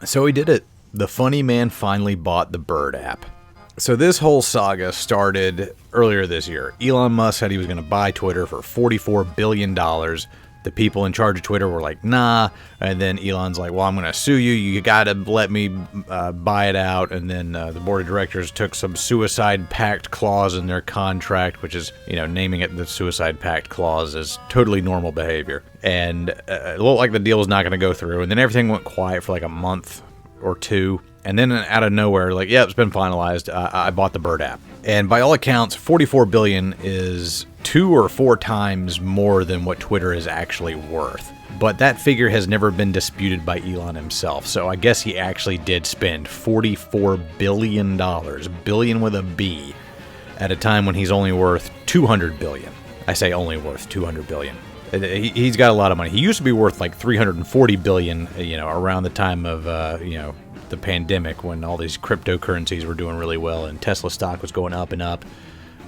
So he did it. The funny man finally bought the Bird app. So this whole saga started earlier this year. Elon Musk said he was going to buy Twitter for $44 billion. The people in charge of Twitter were like, nah. And then Elon's like, well, I'm going to sue you. You got to let me buy it out. And then the board of directors took some suicide pact clause in their contract, which is, naming it the suicide pact clause is totally normal behavior. And it looked like the deal was not going to go through. And then everything went quiet for like a month or two. And then out of nowhere, like, yeah, it's been finalized. I bought the Bird app. And by all accounts, $44 billion is 2 or 4 times more than what Twitter is actually worth. But that figure has never been disputed by Elon himself. So I guess he actually did spend $44 billion, billion with a B, at a time when he's only worth $200 billion. I say only worth $200 billion. He's got a lot of money. He used to be worth like $340 billion, around the time of, the pandemic, when all these cryptocurrencies were doing really well and Tesla stock was going up and up.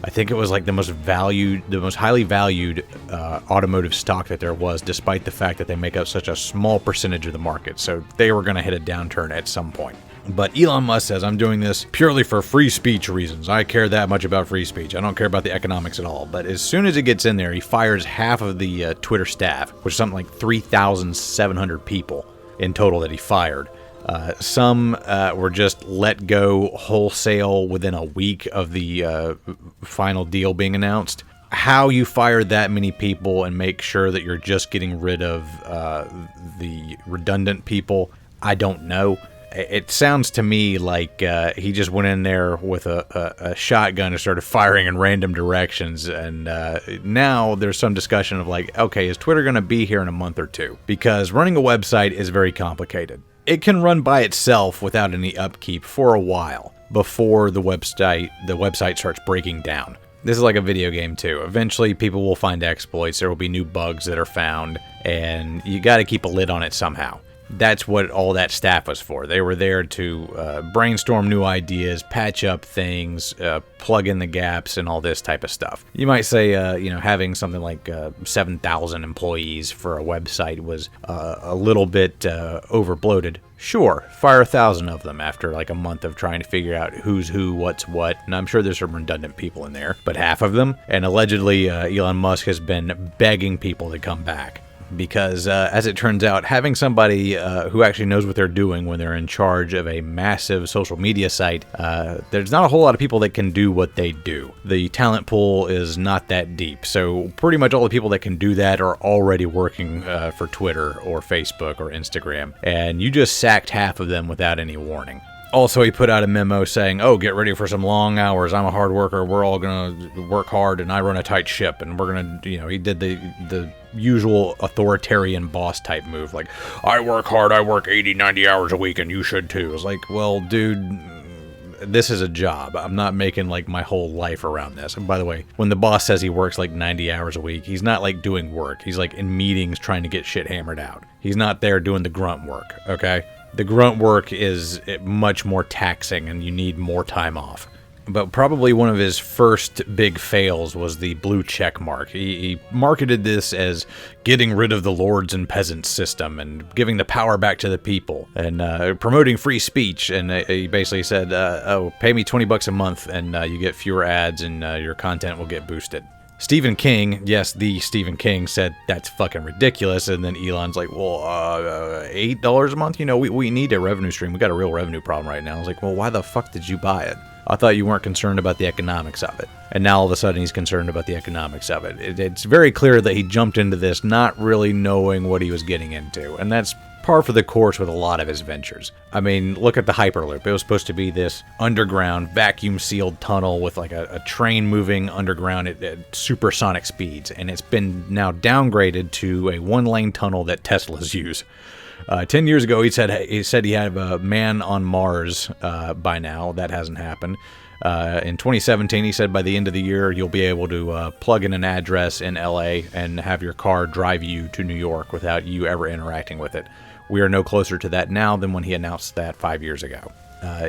I think it was like the most highly valued automotive stock that there was, despite the fact that they make up such a small percentage of the market. So they were going to hit a downturn at some point. But Elon Musk says, I'm doing this purely for free speech reasons. I care that much about free speech. I don't care about the economics at all. But as soon as he gets in there, he fires half of the Twitter staff, which is something like 3,700 people in total that he fired. Some were just let go wholesale within a week of the final deal being announced. How you fire that many people and make sure that you're just getting rid of the redundant people, I don't know. It sounds to me like he just went in there with a shotgun and started firing in random directions. And now there's some discussion of like, okay, is Twitter going to be here in a month or two? Because running a website is very complicated. It can run by itself without any upkeep for a while before the website starts breaking down. This is like a video game too. Eventually people will find exploits, there will be new bugs that are found, and you got to keep a lid on it somehow. That's what all that staff was for. They were there to brainstorm new ideas, patch up things, plug in the gaps, and all this type of stuff. You might say, having something like 7,000 employees for a website was a little bit overbloated. Sure, fire 1,000 of them after like a month of trying to figure out who's who, what's what. And I'm sure there's some redundant people in there, but half of them. And allegedly, Elon Musk has been begging people to come back. Because, as it turns out, having somebody who actually knows what they're doing when they're in charge of a massive social media site, there's not a whole lot of people that can do what they do. The talent pool is not that deep, so pretty much all the people that can do that are already working for Twitter or Facebook or Instagram, and you just sacked half of them without any warning. Also, he put out a memo saying, oh, get ready for some long hours. I'm a hard worker. We're all going to work hard, and I run a tight ship. And we're going to, he did the usual authoritarian boss type move. Like, I work hard. I work 80, 90 hours a week, and you should too. It's like, well, dude, this is a job. I'm not making like my whole life around this. And by the way, when the boss says he works like 90 hours a week, he's not like doing work. He's like in meetings trying to get shit hammered out. He's not there doing the grunt work, okay? The grunt work is much more taxing and you need more time off. But probably one of his first big fails was the blue check mark. He marketed this as getting rid of the lords and peasants system and giving the power back to the people and promoting free speech. And he basically said, pay me $20 a month and you get fewer ads and your content will get boosted. Stephen King, yes, the Stephen King said that's fucking ridiculous. And then Elon's like, well, $8 a month? We need a revenue stream. We got a real revenue problem right now. I was like, well, why the fuck did you buy it? I thought you weren't concerned about the economics of it. And now all of a sudden he's concerned about the economics of it. It's very clear that he jumped into this not really knowing what he was getting into. And that's par for the course with a lot of his ventures. I mean, look at the Hyperloop. It was supposed to be this underground, vacuum-sealed tunnel with like a train moving underground at supersonic speeds. And it's been now downgraded to a one-lane tunnel that Teslas use. 10 years ago, he said he had a man on Mars by now. That hasn't happened. In 2017, he said by the end of the year, you'll be able to plug in an address in LA and have your car drive you to New York without you ever interacting with it. We are no closer to that now than when he announced that 5 years ago.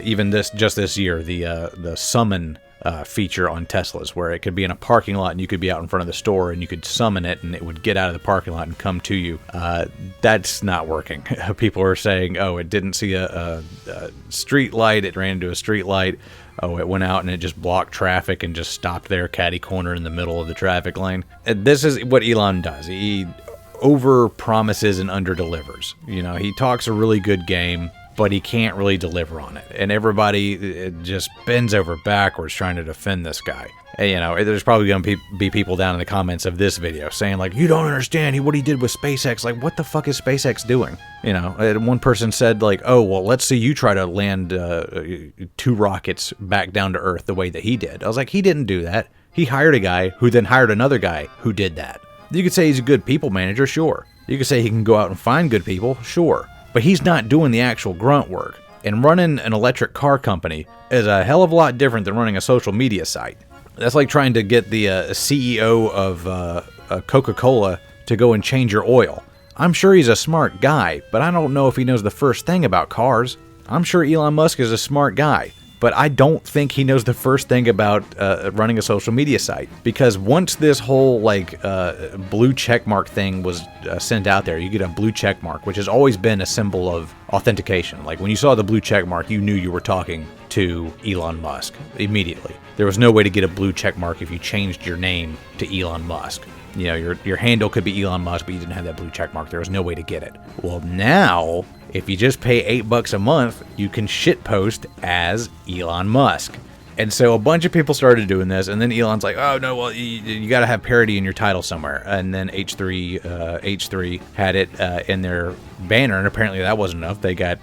Even just this year, the Summon feature on Teslas, where it could be in a parking lot and you could be out in front of the store and you could summon it and it would get out of the parking lot and come to you. That's not working. People are saying, oh, it didn't see a street light, it ran into a street light. Oh, it went out and it just blocked traffic and just stopped there, catty corner in the middle of the traffic lane. And this is what Elon does. He over promises and under delivers. You know, he talks a really good game, but he can't really deliver on it. And everybody just bends over backwards trying to defend this guy. And, you know, there's probably going to be people down in the comments of this video saying, like, you don't understand what he did with SpaceX. Like, what the fuck is SpaceX doing? You know, and one person said, like, oh, well, let's see you try to land 2 rockets back down to Earth the way that he did. I was like, he didn't do that. He hired a guy who then hired another guy who did that. You could say he's a good people manager, sure. You could say he can go out and find good people, sure. But he's not doing the actual grunt work. And running an electric car company is a hell of a lot different than running a social media site. That's like trying to get the CEO of Coca-Cola to go and change your oil. I'm sure he's a smart guy, but I don't know if he knows the first thing about cars. I'm sure Elon Musk is a smart guy, but I don't think he knows the first thing about running a social media site. Because once this whole blue checkmark thing was sent out there, you get a blue checkmark, which has always been a symbol of authentication. Like when you saw the blue checkmark, you knew you were talking to Elon Musk immediately. There was no way to get a blue checkmark if you changed your name to Elon Musk. You know, your handle could be Elon Musk, but you didn't have that blue checkmark. There was no way to get it. Well, now, if you just pay $8 a month, you can shitpost as Elon Musk. And so a bunch of people started doing this, and then Elon's like, oh, no, well, you got to have parody in your title somewhere. And then H3 had it in their banner, and apparently that wasn't enough. They got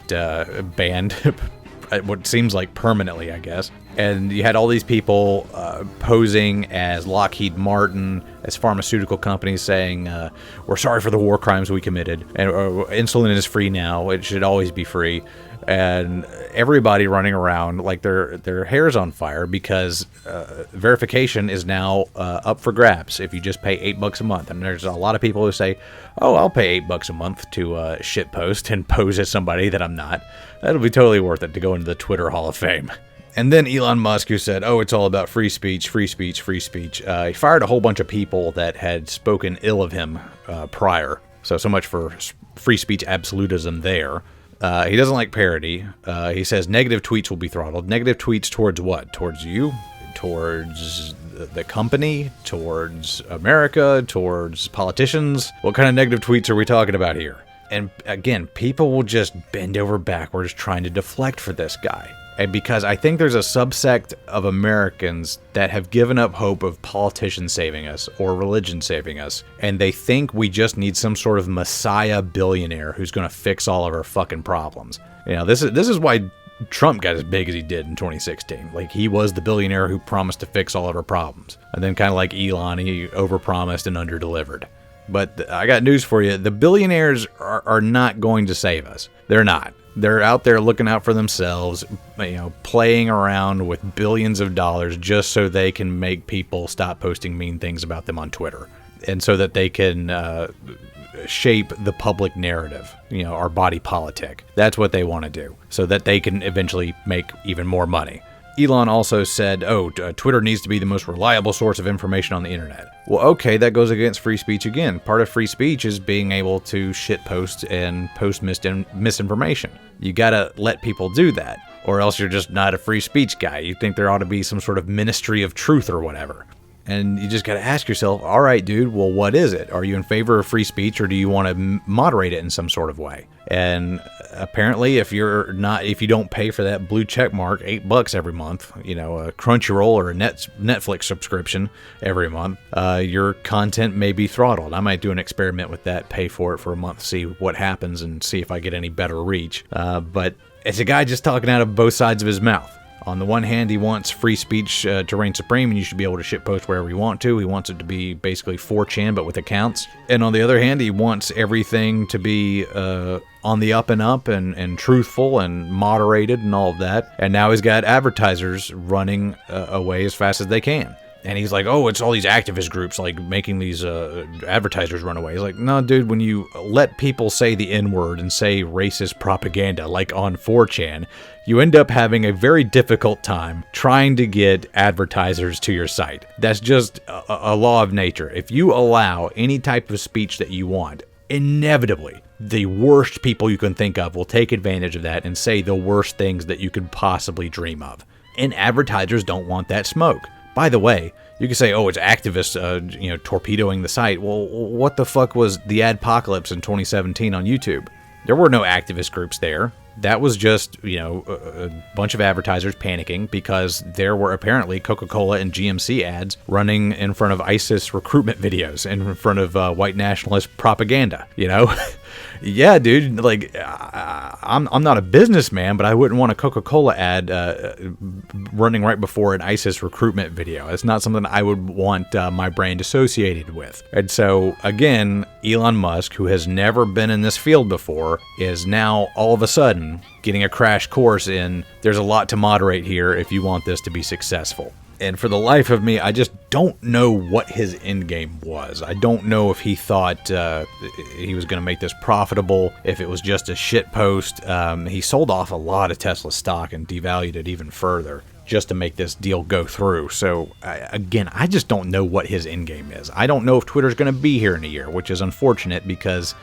banned, what seems like permanently, I guess. And you had all these people posing as Lockheed Martin, as pharmaceutical companies saying, we're sorry for the war crimes we committed, and insulin is free now, it should always be free. And everybody running around like their hair's on fire because verification is now up for grabs if you just pay $8 a month. And there's a lot of people who say, oh, I'll pay $8 a month to shitpost and pose as somebody that I'm not. That'll be totally worth it to go into the Twitter Hall of Fame. And then Elon Musk, who said, oh, it's all about free speech, free speech, free speech. He fired a whole bunch of people that had spoken ill of him prior. So much for free speech absolutism there. He doesn't like parody. He says negative tweets will be throttled. Negative tweets towards what? Towards you? Towards the company? Towards America? Towards politicians? What kind of negative tweets are we talking about here? And again, people will just bend over backwards trying to deflect for this guy. And because I think there's a subsect of Americans that have given up hope of politicians saving us or religion saving us, and they think we just need some sort of messiah billionaire who's going to fix all of our fucking problems. You know, this is why Trump got as big as he did in 2016. Like, he was the billionaire who promised to fix all of our problems. And then kind of like Elon, he overpromised and underdelivered. But I got news for you. The billionaires are not going to save us. They're not. They're out there looking out for themselves, you know, playing around with billions of dollars just so they can make people stop posting mean things about them on Twitter. And so that they can shape the public narrative, you know, our body politic. That's what they want to do, so that they can eventually make even more money. Elon also said, Twitter needs to be the most reliable source of information on the internet. Well, okay, that goes against free speech again. Part of free speech is being able to shitpost and post misinformation. You gotta let people do that, or else you're just not a free speech guy. You think there ought to be some sort of ministry of truth or whatever. And you just gotta ask yourself, all right, dude, well, what is it? Are you in favor of free speech, or do you want to moderate it in some sort of way? And apparently, if you don't pay for that blue check mark, $8 every month, you know, a Crunchyroll or a Netflix subscription every month, your content may be throttled. I might do an experiment with that, pay for it for a month, see what happens, and see if I get any better reach. But it's a guy just talking out of both sides of his mouth. On the one hand, he wants free speech to reign supreme, and you should be able to shitpost wherever you want to. He wants it to be basically 4chan, but with accounts. And on the other hand, he wants everything to be on the up and up and truthful and moderated and all of that. And now he's got advertisers running away as fast as they can. And he's like, oh, it's all these activist groups like making these advertisers run away. He's like, no, dude, when you let people say the N-word and say racist propaganda like on 4chan, you end up having a very difficult time trying to get advertisers to your site. That's just a law of nature. If you allow any type of speech that you want, inevitably, the worst people you can think of will take advantage of that and say the worst things that you could possibly dream of. And advertisers don't want that smoke. By the way, you can say, oh, it's activists, torpedoing the site. Well, what the fuck was the Adpocalypse in 2017 on YouTube? There were no activist groups there. That was just, a bunch of advertisers panicking because there were apparently Coca-Cola and GMC ads running in front of ISIS recruitment videos and in front of white nationalist propaganda, Yeah, dude, like, I'm not a businessman, but I wouldn't want a Coca-Cola ad running right before an ISIS recruitment video. It's not something I would want my brand associated with. And so, again, Elon Musk, who has never been in this field before, is now all of a sudden getting a crash course in there's a lot to moderate here if you want this to be successful. And for the life of me, I just don't know what his end game was. I don't know if he thought he was going to make this profitable, if it was just a shit post. He sold off a lot of Tesla stock and devalued it even further just to make this deal go through. So, again, I just don't know what his end game is. I don't know if Twitter's going to be here in a year, which is unfortunate because,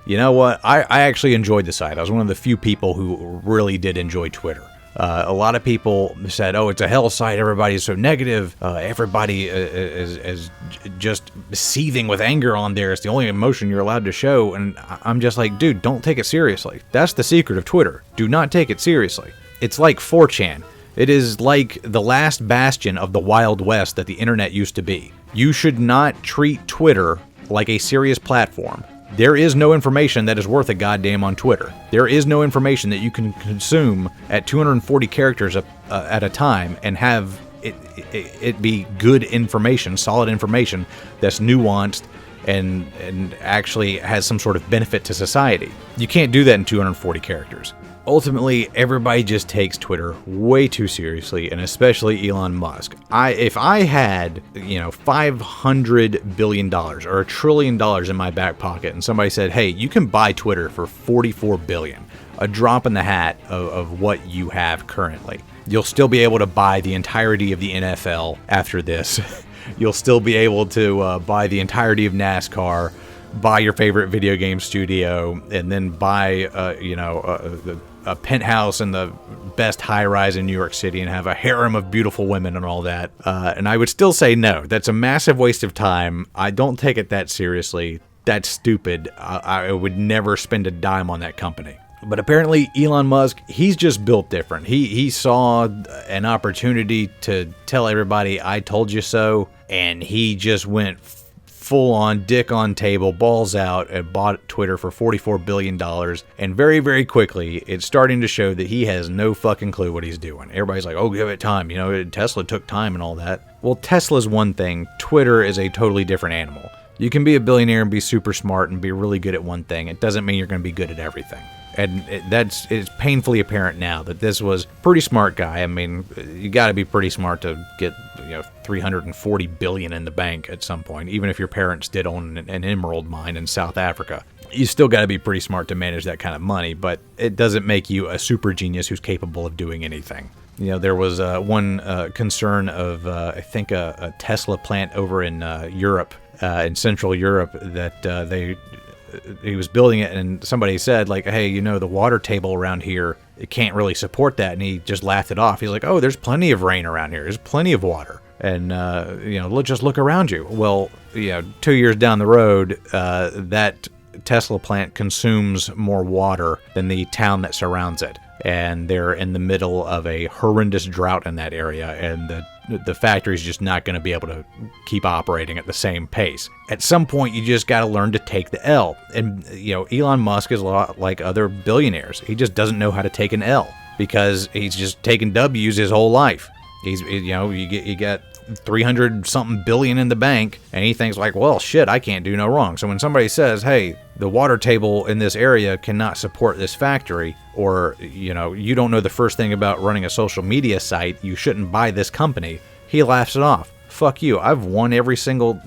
you know what? I actually enjoyed the site. I was one of the few people who really did enjoy Twitter. A lot of people said, oh, it's a hell site. Everybody's so negative. Everybody is just seething with anger on there. It's the only emotion you're allowed to show. And I'm just like, dude, don't take it seriously. That's the secret of Twitter. Do not take it seriously. It's like 4chan. It is like the last bastion of the Wild West that the internet used to be. You should not treat Twitter like a serious platform. There is no information that is worth a goddamn on Twitter. There is no information that you can consume at 240 characters at a time and have it be good information, solid information that's nuanced and actually has some sort of benefit to society. You can't do that in 240 characters. Ultimately, everybody just takes Twitter way too seriously, and especially Elon Musk. If I had, $500 billion or $1 trillion in my back pocket, and somebody said, hey, you can buy Twitter for $44 billion, a drop in the hat of what you have currently. You'll still be able to buy the entirety of the NFL after this. You'll still be able to buy the entirety of NASCAR, buy your favorite video game studio, and then buy, a penthouse in the best high-rise in New York City and have a harem of beautiful women and all that. And I would still say no. That's a massive waste of time. I don't take it that seriously. That's stupid. I would never spend a dime on that company. But apparently Elon Musk, he's just built different. He saw an opportunity to tell everybody, I told you so, and he just went full on, dick on table, balls out, and bought Twitter for $44 billion. And very, very quickly, it's starting to show that he has no fucking clue what he's doing. Everybody's like, oh, give it time. Tesla took time and all that. Well, Tesla's one thing. Twitter is a totally different animal. You can be a billionaire and be super smart and be really good at one thing. It doesn't mean you're going to be good at everything. And it's painfully apparent now that this was a pretty smart guy. I mean, you got to be pretty smart to get $340 billion in the bank at some point. Even if your parents did own an emerald mine in South Africa, you still got to be pretty smart to manage that kind of money. But it doesn't make you a super genius who's capable of doing anything. There was one concern of I think a Tesla plant over in Europe, in Central Europe, that he was building it, and somebody said, like, hey, the water table around here, it can't really support that, and he just laughed it off. He's like, oh, there's plenty of rain around here. There's plenty of water, and, just look around you. Well, 2 years down the road, that Tesla plant consumes more water than the town that surrounds it, and they're in the middle of a horrendous drought in that area, and the factory's just not going to be able to keep operating at the same pace. At some point, you just got to learn to take the L. And, Elon Musk is a lot like other billionaires. He just doesn't know how to take an L because he's just taken W's his whole life. You got 300 something billion in the bank, and he thinks like, well, shit, I can't do no wrong. So when somebody says, hey, the water table in this area cannot support this factory, or, you don't know the first thing about running a social media site, you shouldn't buy this company, he laughs it off. fuck you. I've won every single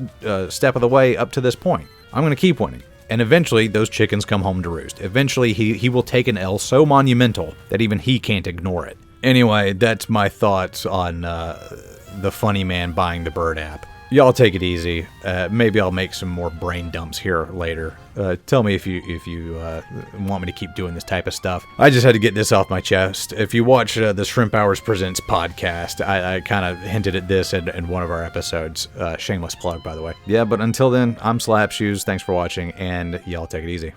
step of the way up to this point. I'm going to keep winning. And eventually, those chickens come home to roost. Eventually, he will take an L so monumental that even he can't ignore it. Anyway, that's my thoughts on the funny man buying the Bird app. Y'all take it easy. Maybe I'll make some more brain dumps here later. Tell me if you want me to keep doing this type of stuff. I just had to get this off my chest. If you watch the Shrimp Hours Presents podcast, I kind of hinted at this in one of our episodes. Shameless plug, by the way. Yeah, but until then, I'm Slap Shoes. Thanks for watching, and y'all take it easy.